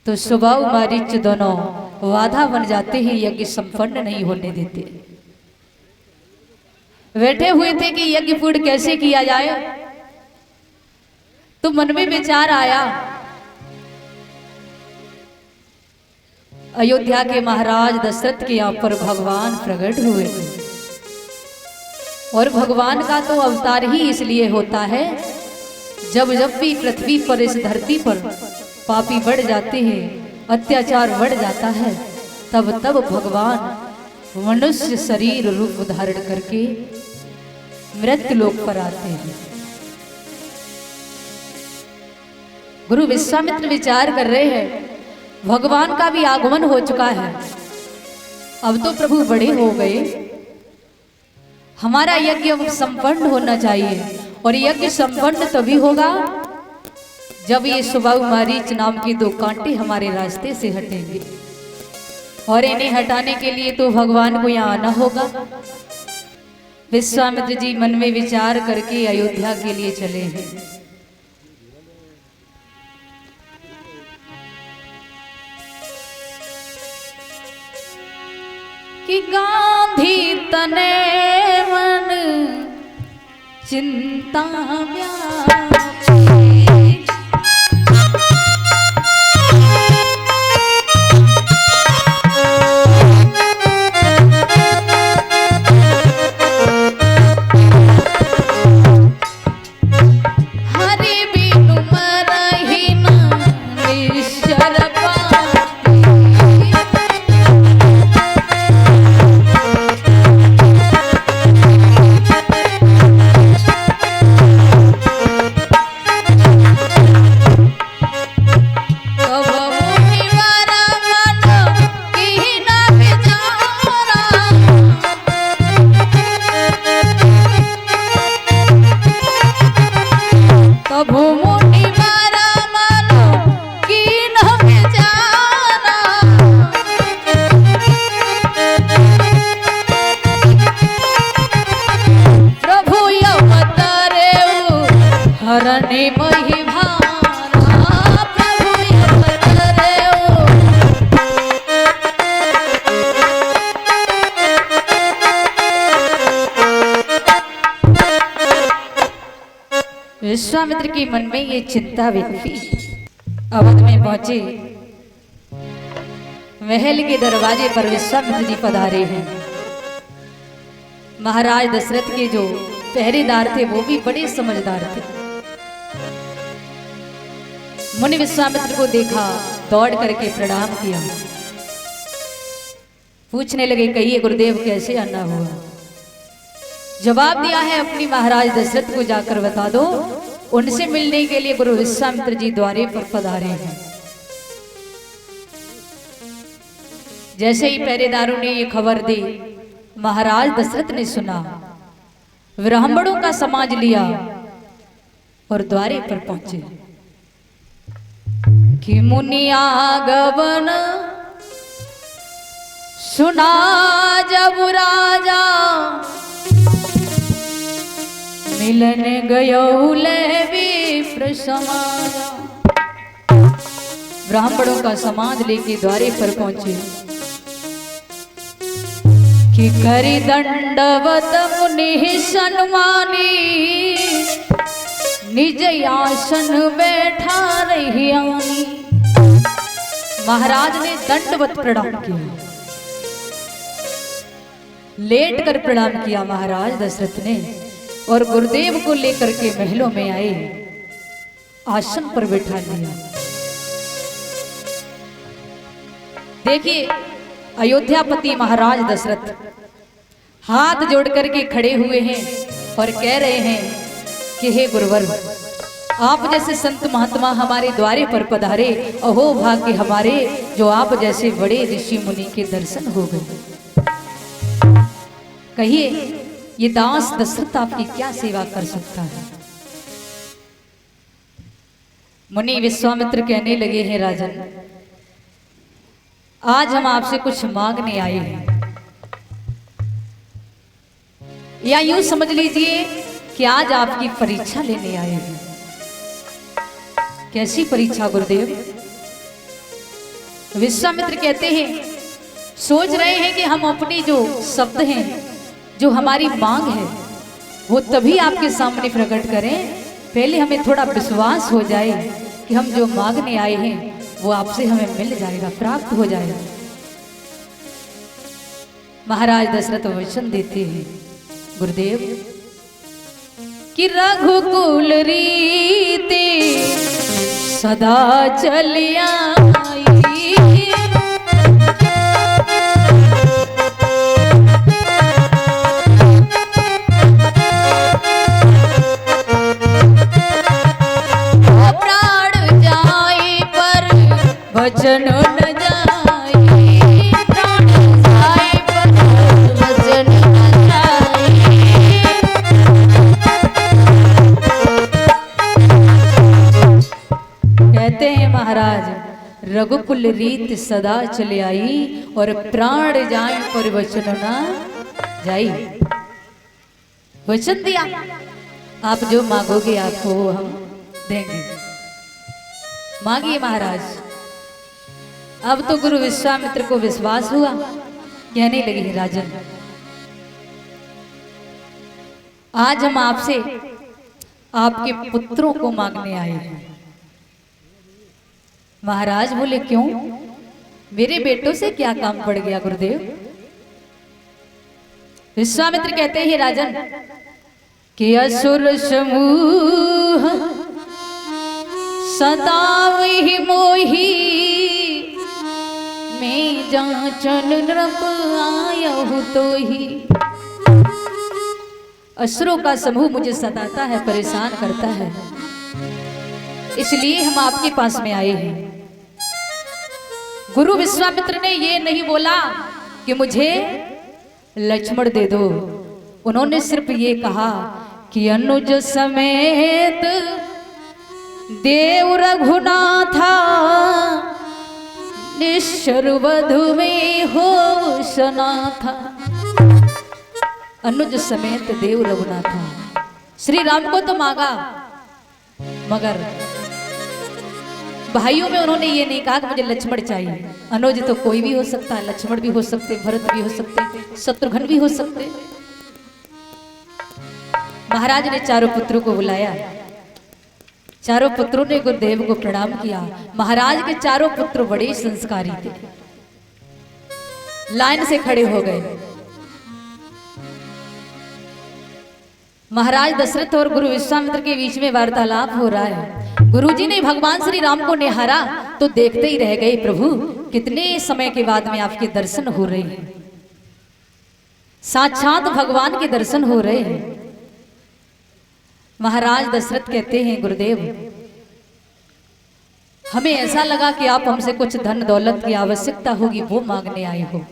तो स्वभाव मारीच दोनों वाधा बन जाते हैं, यज्ञ संपन्न नहीं होने देते। बैठे हुए थे कि यज्ञ पूर्ण कैसे किया जाए, तो मन में विचार आया अयोध्या के महाराज दशरथ के यहाँ पर भगवान प्रकट हुए। और भगवान का तो अवतार ही इसलिए होता है, जब जब भी पृथ्वी पर, इस धरती पर पापी बढ़ जाते हैं, अत्याचार बढ़ जाता है, तब तब भगवान मनुष्य शरीर रूप धारण करके मृत्यु लोक पर आते हैं। गुरु विश्वामित्र विचार कर रहे हैं, भगवान का भी आगमन हो चुका है, अब तो प्रभु बड़े हो गए, हमारा यज्ञ संपन्न होना चाहिए। और यज्ञ संपन्न तभी होगा जब ये सुबाहु मारीच नाम के दो कांटे हमारे रास्ते से हटेंगे। और इन्हें हटाने के लिए तो भगवान को यहाँ आना होगा। विश्वामित्र जी मन में विचार करके अयोध्या के लिए चले हैं। कि गांधी तने मन चिंता विश्वामित्र के मन में ये चिंता व्यक्ति अवध में पहुंचे। महल के दरवाजे पर विश्वामित्र जी पधारे हैं। महाराज दशरथ के जो पहरेदार थे वो भी बड़े समझदार थे। मुनि विश्वामित्र को देखा, दौड़ करके प्रणाम किया, पूछने लगे कहिए गुरुदेव कैसे आना हुआ। जवाब दिया है अपनी महाराज दशरथ को जाकर बता दो, उनसे मिलने के लिए गुरु विश्वामित्र जी द्वारे पर पधारे हैं। जैसे ही पहरेदारों ने ये खबर दी, महाराज दशरथ ने सुना, ब्राह्मणों का समाज लिया और द्वारे पर पहुंचे कि मुनि आगमन सुना जब राजा, मिलन गयो ले विप्र समाजा। ब्राह्मणों का समाज लेके द्वारे पर पहुंचे कि करी दंडवत मुनि सन्मानी, निज आसन बैठा रही आनी। महाराज ने दंडवत प्रणाम किया, लेट कर प्रणाम किया महाराज दशरथ ने, और गुरुदेव को लेकर के महलों में आए, आसन पर बैठा लिया। देखिए अयोध्यापति महाराज दशरथ हाथ जोड़ करके खड़े हुए हैं और कह रहे हैं कि हे गुरुवर, आप जैसे संत महात्मा हमारे द्वारे पर पधारे, अहो भाग्य हमारे जो आप जैसे बड़े ऋषि मुनि के दर्शन हो गए। कहिए ये दास दशरथ आपकी क्या सेवा कर सकता है। मुनि विश्वामित्र कहने लगे हैं राजन, आज हम आपसे कुछ मांगने आए हैं, या यूं समझ लीजिए कि आज आपकी परीक्षा लेने आए हैं। कैसी परीक्षा गुरुदेव? विश्वामित्र कहते हैं, सोच रहे हैं कि हम अपनी जो शब्द हैं, जो हमारी मांग है, वो तभी आपके सामने प्रकट करें, पहले हमें थोड़ा विश्वास हो जाए कि हम जो मांगने आए हैं वो आपसे हमें मिल जाएगा, प्राप्त हो जाएगा। महाराज दशरथ वचन देते हैं गुरुदेव कि रघुकुल रीते सदा चलिया वचन न जाए, प्राण जाए पर वचन न जाए। कहते हैं महाराज रघुकुल रीत सदा चले आई और प्राण जाए पर वचन न जाई। वचन दिया, आप जो मांगोगे आपको वो हम देंगे। मांगिए महाराज। अब तो गुरु विश्वामित्र को विश्वास हुआ, कहने लगे राजन आज हम आपसे आपके पुत्रों को मांगने आए हैं। महाराज बोले क्यों, मेरे बेटों से क्या काम पड़ गया गुरुदेव। विश्वामित्र कहते हैं राजन कि असुर समूह सतावहि मोही मैं जाचन नृप आयहु तो ही। असुरों का समूह मुझे सताता है, परेशान करता है, इसलिए हम आपके पास में आए हैं। गुरु विश्वामित्र ने ये नहीं बोला कि मुझे लक्ष्मण दे दो, उन्होंने सिर्फ ये कहा कि अनुज समेत देव रघुनाथा निश्चर वधु में हो सनाथा। अनुज समेत देव रघुनाथा, श्री राम को तो मांगा, मगर भाइयों में उन्होंने ये नहीं कहा कि मुझे लक्ष्मण चाहिए। अनुज तो कोई भी हो सकता है, लक्ष्मण भी हो सकते, भरत भी हो सकते, शत्रुघ्न भी हो सकते। महाराज ने चारों पुत्रों को बुलाया, चारों पुत्रों ने गुरुदेव को प्रणाम किया। महाराज के चारों पुत्र बड़े संस्कारी थे, लाइन से खड़े हो गए। महाराज दशरथ और गुरु विश्वामित्र के बीच में वार्तालाप हो रहा है। गुरुजी ने भगवान श्री राम को निहारा तो देखते ही रह गए, प्रभु कितने समय के बाद में आपके दर्शन हो रहे हैं, साक्षात भगवान के दर्शन हो रहे हैं। महाराज दशरथ कहते हैं गुरुदेव हमें ऐसा लगा कि आप हमसे कुछ धन दौलत की आवश्यकता होगी, वो मांगने आए हो।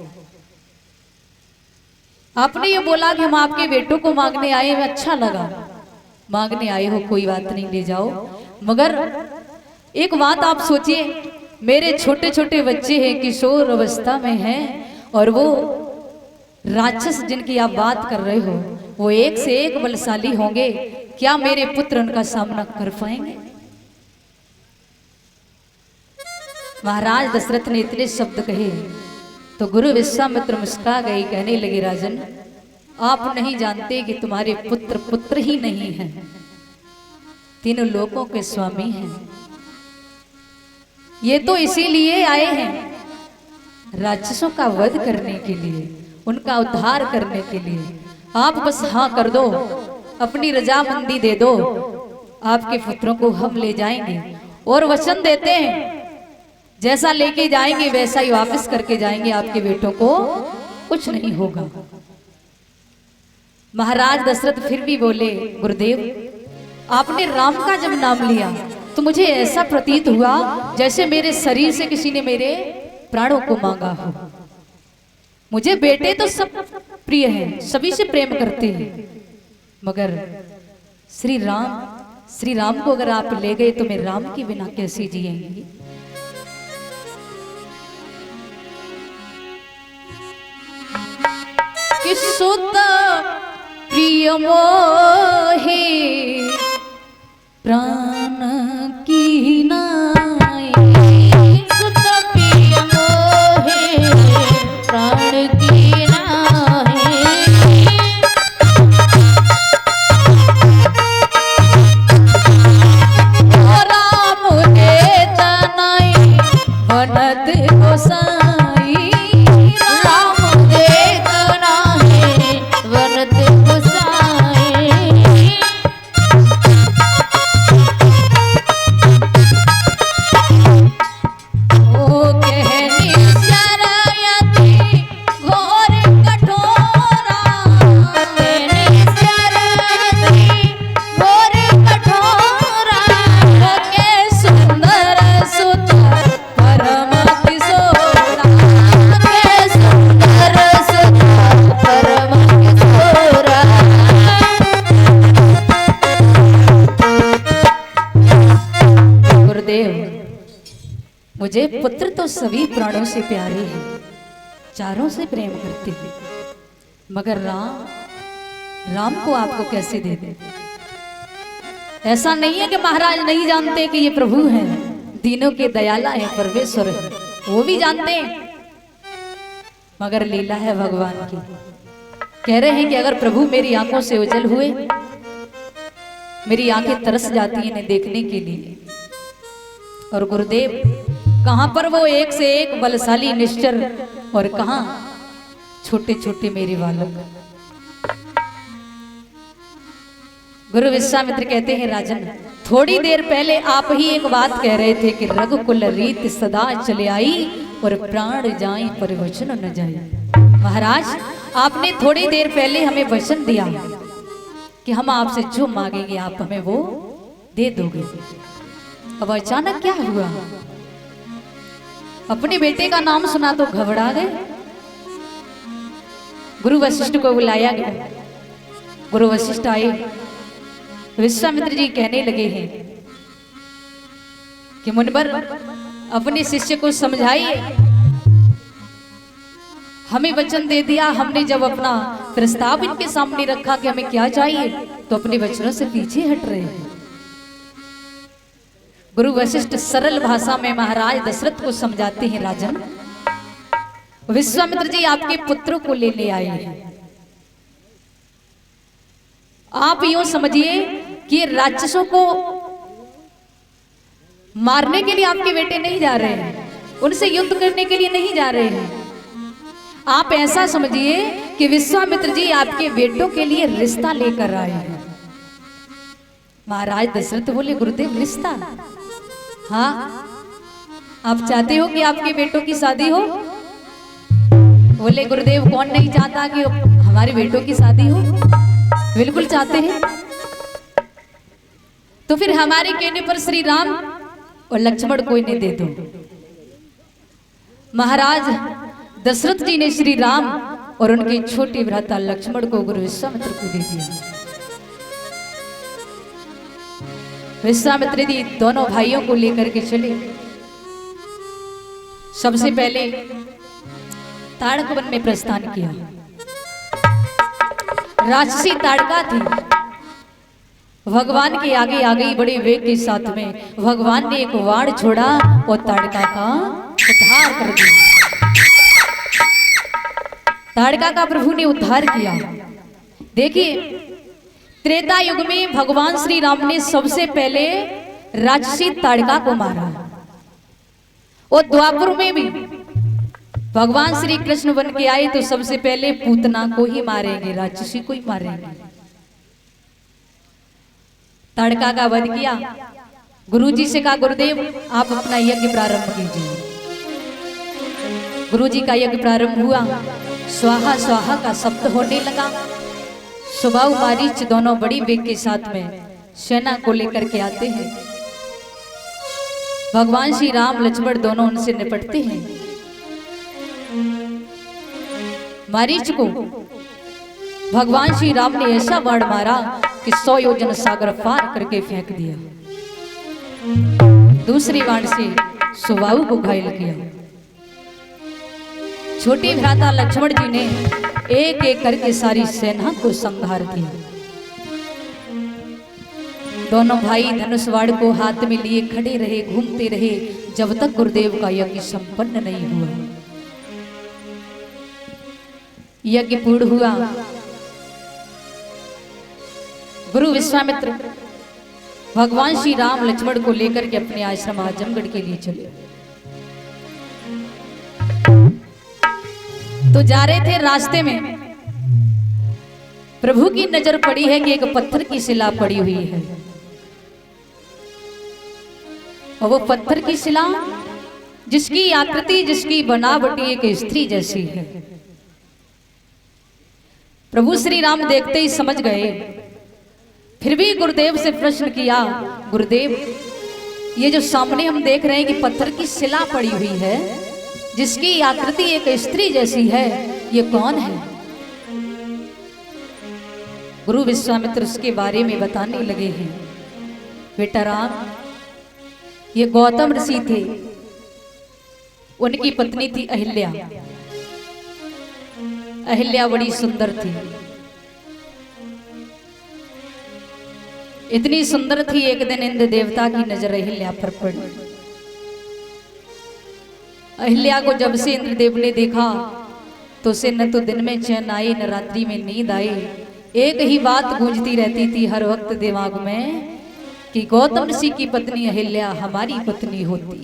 आपने ये बोला कि हम आपके बेटों को मांगने आए, हमें अच्छा लगा, मांगने आए हो, कोई बात नहीं, ले जाओ। मगर एक बात आप सोचिए, मेरे छोटे छोटे बच्चे हैं, किशोर अवस्था में हैं, और वो राक्षस जिनकी आप बात कर रहे हो वो एक से एक बलशाली होंगे, क्या मेरे पुत्र उनका सामना कर पाएंगे। महाराज दशरथ ने इतने शब्द कहे तो गुरु विश्वामित्र मुस्कुरा गए, कहने लगे राजन आप नहीं जानते कि तुम्हारे पुत्र पुत्र ही नहीं हैं, तीनों लोकों के स्वामी हैं। ये तो इसीलिए आए हैं राक्षसों का वध करने के लिए, उनका उद्धार करने के लिए। आप बस हाँ कर दो, अपनी रजामंदी दे दो, आपके पुत्रों को हम ले जाएंगे और वचन देते हैं जैसा लेके जाएंगे वैसा ही वापस करके जाएंगे, आपके बेटों को कुछ नहीं होगा। महाराज दशरथ फिर भी बोले गुरुदेव आपने राम का जब नाम लिया तो मुझे ऐसा प्रतीत हुआ जैसे मेरे शरीर से किसी ने मेरे प्राणों को मांगा हो। मुझे बेटे तो सब प्रिय हैं, सभी से प्रेम करते हैं, मगर श्री राम को अगर आप ले गए तो मैं राम के बिना कैसे जिएंगी। कि सुत प्रिय मोहे प्राण की नाई, सुत प्रिय बनत गोसाई राम देखना है बनत गोसाई। ओ कहनी शरयती घोर कठोरा, कहनी शरयती घोर कठोरा, के सुंदर सुत परम किशोरा, के सुंदर सुत परम किशोरा। गुरुदेव, मुझे पुत्र तो सभी प्राणों से प्यारे हैं, चारों से प्रेम करते हैं, मगर राम को आपको कैसे दे दे? ऐसा नहीं है कि महाराज नहीं जानते कि ये प्रभु हैं, दीनों के दयाला है, परमेश्वर है, वो भी जानते हैं, मगर लीला है भगवान की। कह रहे हैं कि अगर प्रभु मेरी आंखों से ओझल हुए, मेरी आंखें तरस जाती हैं इन्हें देखने के लिए। और गुरुदेव, कहां पर वो एक से एक बलशाली निश्चर, और कहां छोटे छोटे मेरे बालक। गुरु विश्वामित्र कहते हैं, राजन, थोड़ी देर पहले आप ही एक बात कह रहे थे कि रघुकुल रीत सदा चले आई और प्राण जाए पर वचन न जाए। महाराज, आपने थोड़ी देर पहले हमें वचन दिया कि हम आपसे जो मांगेंगे आप हमें वो दे दोगे। अब अचानक क्या हुआ? अपने बेटे का नाम सुना तो घबरा गए। गुरु वशिष्ठ को बुलाया गया। गुरु वशिष्ठ आए। विश्वामित्र जी कहने लगे हैं कि मुनिवर, अपने शिष्य को समझाइए, हमें वचन दे दिया, हमने जब अपना प्रस्ताव इनके सामने रखा कि हमें क्या चाहिए, तो अपने वचनों से पीछे हट रहे हैं। गुरु वशिष्ठ सरल भाषा में महाराज दशरथ को समझाते हैं, राजन, विश्वामित्र जी आपके पुत्र को लेने आए हैं। आप यूं समझिए कि राक्षसों को मारने के लिए आपके बेटे नहीं जा रहे हैं, उनसे युद्ध करने के लिए नहीं जा रहे हैं। आप ऐसा समझिए कि विश्वामित्र जी आपके बेटों के लिए रिश्ता लेकर आए हैं। महाराज दशरथ बोले, गुरुदेव, रिश्ता? हाँ, आप चाहते हो कि आपके बेटों की शादी हो? बोले, गुरुदेव, कौन नहीं चाहता कि हमारे बेटों की शादी हो? बिल्कुल चाहते हैं। तो फिर हमारे कहने पर श्री राम और लक्ष्मण को इन्हें दे दो। महाराज दशरथ जी ने श्री राम और उनके छोटे भ्राता लक्ष्मण को गुरु विश्वामित्र को दे दिया। विश्वामित्र जी दोनों भाइयों को लेकर के चले। सबसे पहले ताड़क वन में प्रस्थान किया। राक्षसी ताड़का थी, भगवान के आगे आ गई बड़े वेग के साथ में। भगवान ने एक वाण छोड़ा और ताड़का का उद्धार कर दिया। ताड़का का प्रभु ने उद्धार किया। देखिए, त्रेता युग में भगवान श्री राम ने सबसे पहले राक्षसी ताड़का को मारा, और द्वापर में भी भगवान श्री कृष्ण बन के आए तो सबसे पहले पूतना को ही मारेंगे, राक्षसी को ही मारेंगे। ताड़का का वध किया। गुरुजी से कहा, गुरुदेव, आप अपना यज्ञ प्रारंभ कीजिए। गुरुजी का यज्ञ प्रारंभ हुआ। स्वाहा स्वाहा का शब्द होने लगा। सुबाहु मारीच दोनों बड़ी वेग के साथ में सेना को लेकर के आते हैं। भगवान श्री राम लक्ष्मण दोनों उनसे निपटते हैं। मारीच को भगवान श्री राम ने ऐसा बाण मारा कि 100 योजन सागर पार करके फेंक दिया। दूसरी बाण से सुबाहु को घायल किया। छोटे भ्राता लक्ष्मण जी ने एक एक करके सारी सेना को संहार दिया। दोनों भाई धनुष वाड़ को हाथ में लिए खड़े रहे, घूमते रहे, जब तक गुरुदेव का यज्ञ संपन्न नहीं हुआ। यज्ञ पूर्ण हुआ। गुरु विश्वामित्र भगवान श्री राम लक्ष्मण को लेकर के अपने आश्रम आजमगढ़ के लिए चले। तो जा रहे थे रास्ते में, प्रभु की नजर पड़ी है कि एक पत्थर की शिला पड़ी हुई है, और वो पत्थर की शिला जिसकी आकृति, जिसकी बनावटी एक स्त्री जैसी है। प्रभु श्री राम देखते ही समझ गए, फिर भी गुरुदेव से प्रश्न किया, गुरुदेव ये जो सामने हम देख रहे हैं कि पत्थर की शिला पड़ी हुई है जिसकी आकृति एक स्त्री जैसी है, ये कौन है? गुरु विश्वामित्र उसके बारे में बताने लगे हैं। बेटा राम, ये गौतम ऋषि थे, उनकी पत्नी थी अहिल्या। अहिल्या बड़ी सुंदर थी, इतनी सुंदर थी एक दिन इंद्र देवता की नजर अहिल्या पर पड़ी। अहिल्या को जब से इंद्रदेव ने देखा तो उसे न तो दिन में चैन आई न रात्रि में नींद आई। एक ही बात गूंजती रहती थी हर वक्त दिमाग में कि गौतम ऋषि की पत्नी अहिल्या हमारी पत्नी होती।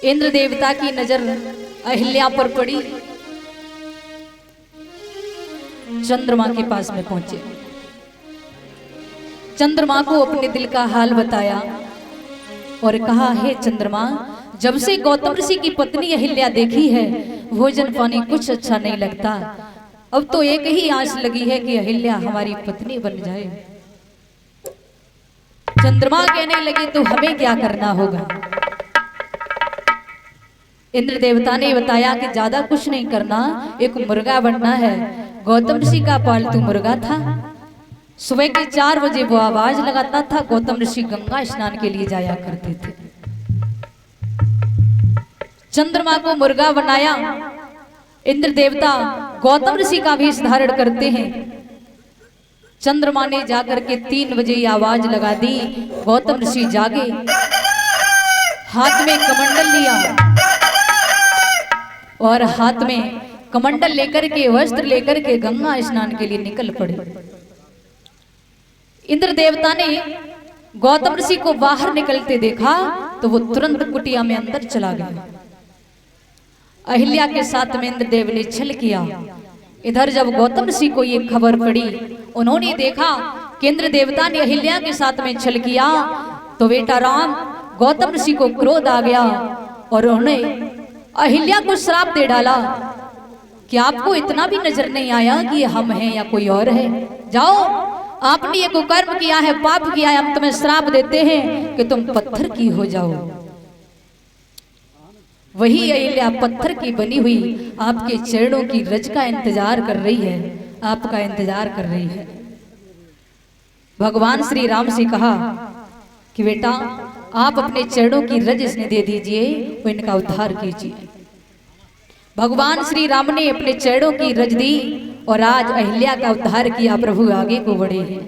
इंद्र देवता की नजर अहिल्या पर पड़ी, चंद्रमा के पास में पहुंचे, चंद्रमा को अपने दिल का हाल बताया और कहा, हे चंद्रमा, जब से गौतम ऋषि की पत्नी अहिल्या देखी है भोजन पानी कुछ अच्छा नहीं लगता। अब तो एक ही आस लगी है कि अहिल्या हमारी पत्नी बन जाए। चंद्रमा कहने लगे, तो हमें क्या करना होगा? इंद्र देवता ने बताया कि ज्यादा कुछ नहीं करना, एक मुर्गा बनना है। गौतम ऋषि का पालतू मुर्गा था, सुबह के 4 बजे वो आवाज लगाता था। गौतम ऋषि गंगा स्नान के लिए जाया करते थे। चंद्रमा को मुर्गा बनाया। इंद्र देवता गौतम ऋषि का वेश धारण करते हैं। चंद्रमा ने जाकर के 3 बजे आवाज लगा दी। गौतम ऋषि जागे, हाथ में कमंडल लिया और हाथ में कमंडल लेकर के, वस्त्र लेकर के गंगा स्नान के लिए निकल पड़े। इंद्र देवता ने गौतम ऋषि को बाहर निकलते देखा तो वो तुरंत कुटिया में अंदर चला गया। अहिल्या के साथ में इंद्रदेव ने छल किया। इधर जब गौतम ऋषि को ये खबर पड़ी, उन्होंने देखा कि इंद्र देवता ने अहिल्या के साथ में छल किया, तो बेटा राम, गौतम ऋषि को क्रोध आ गया और उन्होंने अहिल्या को श्राप दे डाला कि आपको इतना भी नजर नहीं आया कि हम हैं या कोई और है? जाओ, आपने ये कुकर्म किया है, पाप किया है, हम तुम्हें श्राप देते हैं कि तुम पत्थर की हो जाओ। वही अहिल्या पत्थर की बनी हुई आपके चरणों की रज का इंतजार कर रही है, आपका इंतजार कर रही है। भगवान श्री राम से कहा कि बेटा आप अपने चरणों की रज इसने दे दीजिए, वो इनका उद्धार कीजिए। भगवान श्री राम ने अपने चरणों की रज दी और आज अहिल्या का उद्धार किया। प्रभु आगे को बढ़े हैं।